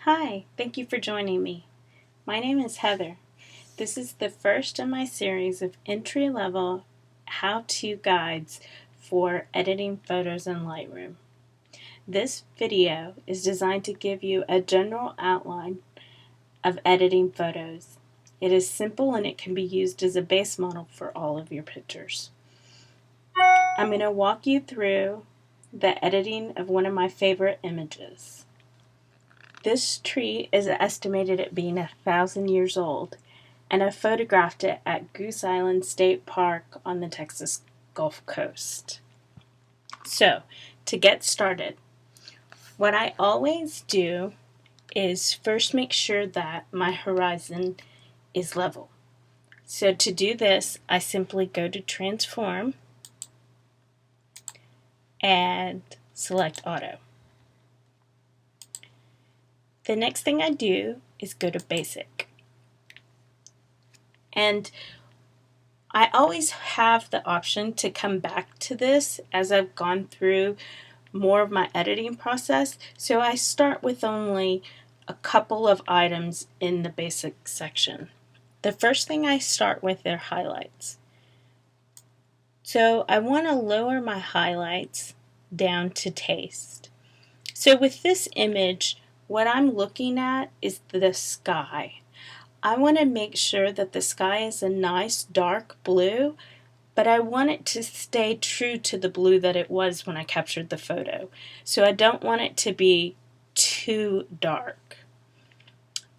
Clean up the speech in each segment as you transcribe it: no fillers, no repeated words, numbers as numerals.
Hi, thank you for joining me. My name is Heather. This is the first in my series of entry-level how-to guides for editing photos in Lightroom. This video is designed to give you a general outline of editing photos. It is simple and it can be used as a base model for all of your pictures. I'm going to walk you through the editing of one of my favorite images. This tree is estimated at being 1,000 years old, and I photographed it at Goose Island State Park on the Texas Gulf Coast. So, to get started, what I always do is first make sure that my horizon is level. So to do this, I simply go to Transform and select Auto. The next thing I do is go to Basic. And I always have the option to come back to this as I've gone through more of my editing process. So I start with only a couple of items in the Basic section. The first thing I start with are highlights. So I want to lower my highlights down to taste. So with this image, what I'm looking at is the sky. I want to make sure that the sky is a nice dark blue, but I want it to stay true to the blue that it was when I captured the photo. So I don't want it to be too dark.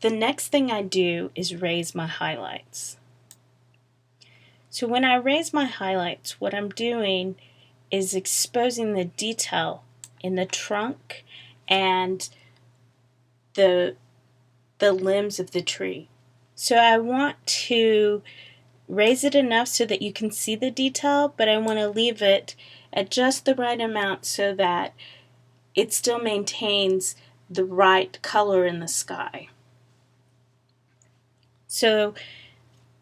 The next thing I do is raise my highlights. So when I raise my highlights, what I'm doing is exposing the detail in the trunk and the limbs of the tree. So I want to raise it enough so that you can see the detail, but I want to leave it at just the right amount so that it still maintains the right color in the sky. So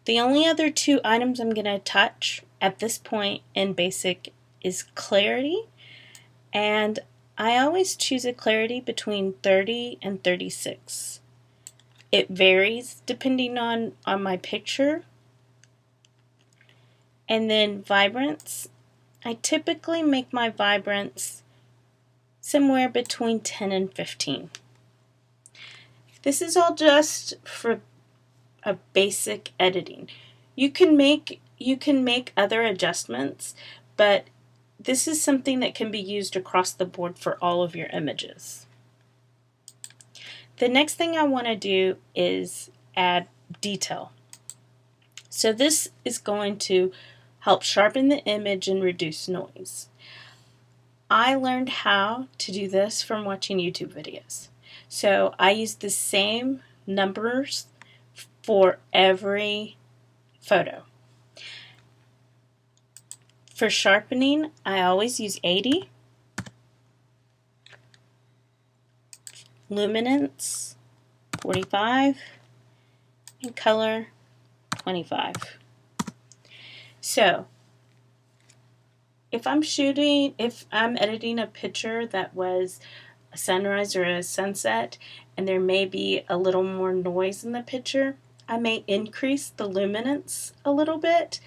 the only other two items I'm going to touch at this point in Basic is clarity, and I always choose a clarity between 30 and 36. It varies depending on my picture. And then vibrance, I typically make my vibrance somewhere between 10 and 15. This is all just for a basic editing. You can make other adjustments, but this is something that can be used across the board for all of your images. The next thing I want to do is add detail. So this is going to help sharpen the image and reduce noise. I learned how to do this from watching YouTube videos. So I use the same numbers for every photo. For sharpening, I always use 80. Luminance, 45. And color, 25. So, if I'm editing a picture that was a sunrise or a sunset, and there may be a little more noise in the picture, I may increase the luminance a little bit.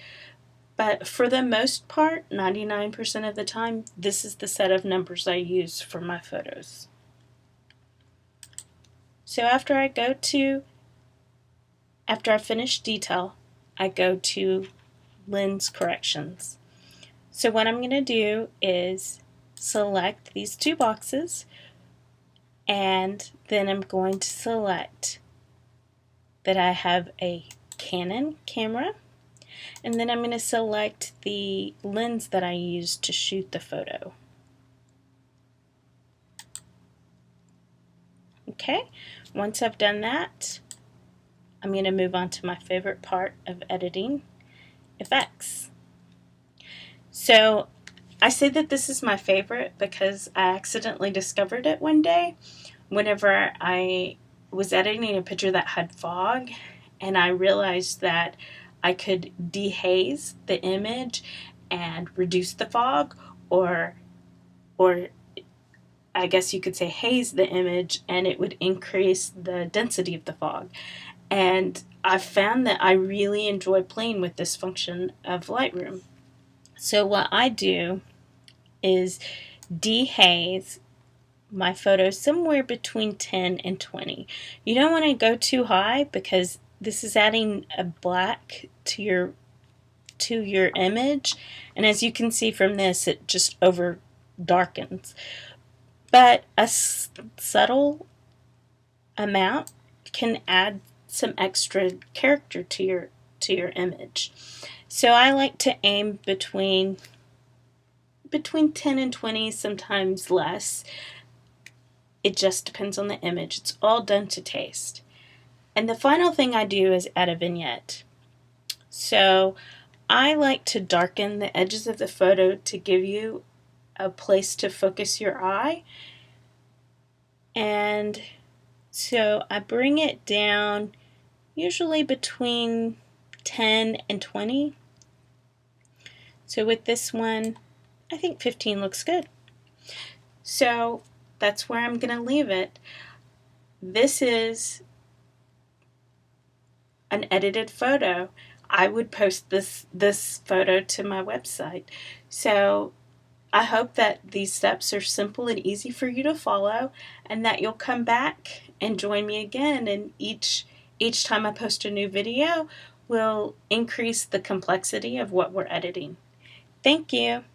But for the most part, 99% of the time, this is the set of numbers I use for my photos. So after I finish detail, I go to lens corrections. So what I'm going to do is select these two boxes, and then I'm going to select that I have a Canon camera. And then I'm going to select the lens that I use to shoot the photo. Okay, once I've done that, I'm going to move on to my favorite part of editing, effects. So I say that this is my favorite because I accidentally discovered it one day whenever I was editing a picture that had fog, and I realized that I could dehaze the image and reduce the fog or I guess you could say, haze the image, and it would increase the density of the fog. And I found that I really enjoy playing with this function of Lightroom. So what I do is dehaze my photos somewhere between 10 and 20. You don't want to go too high because this is adding a black to your image, and as you can see from this, it just over darkens. But a subtle amount can add some extra character to your image. So I like to aim between 10 and 20, sometimes less. It just depends on the image. It's all done to taste. And the final thing I do is add a vignette. So I like to darken the edges of the photo to give you a place to focus your eye. And so I bring it down usually between 10 and 20. So with this one, I think 15 looks good. So that's where I'm going to leave it. This is an edited photo. I would post this photo to my website. So I hope that these steps are simple and easy for you to follow, and that you'll come back and join me again, and each time I post a new video will increase the complexity of what we're editing. Thank you.